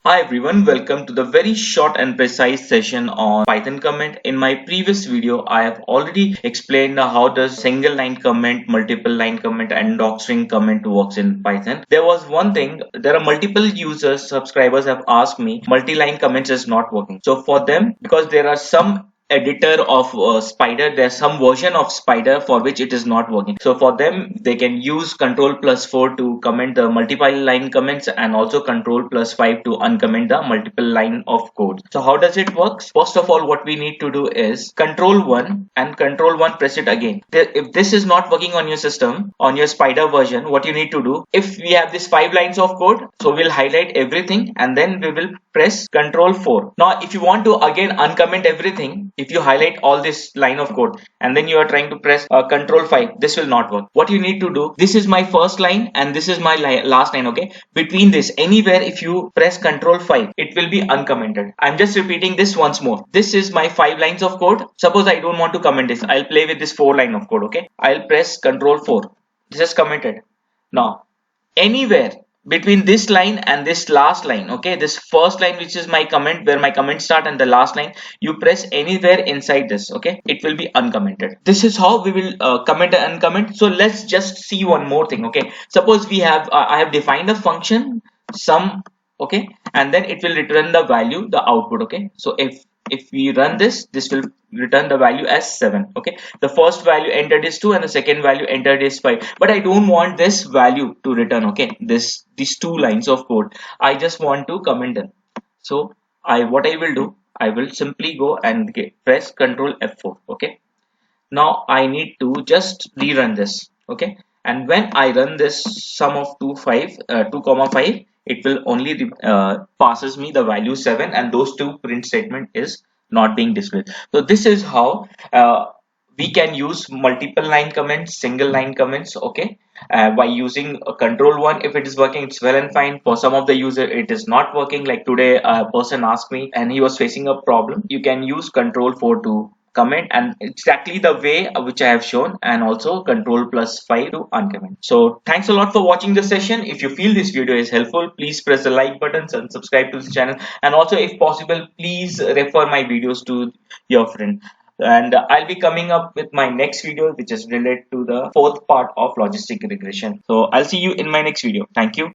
Hi everyone, welcome to the very short and precise session on Python comment. In my previous video, I have already explained how does single line comment, multiple line comment and docstring comment works in Python. There was one thing, there are multiple users, subscribers have asked me multi-line comments is not working. So for them, because there are some editor of Spyder, there's some version of Spyder for which it is not working. So for them, they can use Ctrl+4 to comment the multiple line comments and also Ctrl+5 to uncomment the multiple line of code. So how does it work? First of all, what we need to do is Ctrl+1 and Ctrl+1 press it again. If this is not working on your system, on your Spyder version, what you need to do, if we have this 5 lines of code, so we'll highlight everything and then we will press Ctrl+4. Now if you want to again uncomment everything, if you highlight all this line of code and then you are trying to press Ctrl+5, this will not work. What you need to do, this is my first line and this is my last line, okay? Between this, anywhere if you press Ctrl+5, it will be uncommented. I'm just repeating this once more. This is my 5 lines of code. Suppose I don't want to comment this. I'll play with this 4 line of code, okay? I'll press Ctrl+4. This is commented. Now, anywhere between this line and this last line, okay, this first line which is my comment, where my comments start, and the last line, you press anywhere inside this, okay, it will be uncommented. This is how we will comment and uncomment. So let's just see one more thing, okay? Suppose we have I have defined a function sum, okay, and then it will return the value, the output, okay? So if we run this will return the value as 7, okay? The first value entered is 2 and the second value entered is 5, but I don't want this value to return, okay, these 2 lines of code. I just want to comment them. So what I will do, I will simply go and press Ctrl F4, okay? Now I need to just rerun this, okay? And when I run this sum of 2 comma 5, it will only passes me the value 7, and those 2 print statement is not being displayed. So this is how we can use multiple line comments, single line comments, okay, by using Ctrl+1. If it is working, it's well and fine. For some of the user it is not working, like today a person asked me and he was facing a problem. You can use Ctrl+4 to comment and exactly the way which I have shown, and also Ctrl+5 to uncomment. So thanks a lot for watching this session. If you feel this video is helpful, please press the like buttons and subscribe to the channel, and also if possible please refer my videos to your friend. And I'll be coming up with my next video which is related to the 4th part of logistic regression. So I'll see you in my next video. Thank you.